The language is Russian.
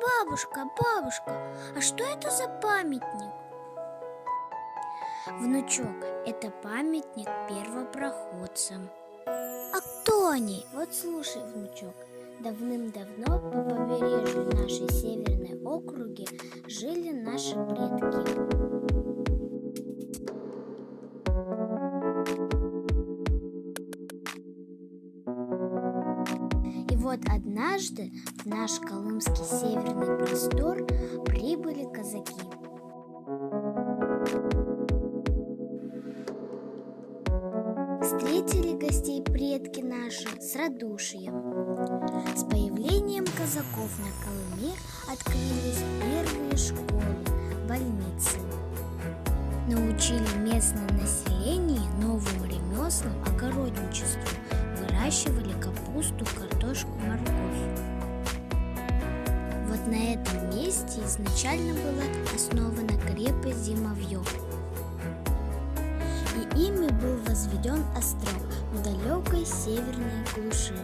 Бабушка, а что это за памятник? Внучок, это памятник первопроходцам. А кто они? Вот слушай, внучок, давным-давно по побережью нашей северной округи жили наши предки. И вот однажды в наш колымский северный простор прибыли казаки. Встретили гостей предки наши с радушием. С появлением казаков на Колыме открылись первые школы, больницы. Научили местное население новым ремеслам, огородничеству, выращивали капусту, картошку, морковь. Вот на этом месте изначально была основана крепость Зимовьев. И ими был возведен острог в далекой северной глуши.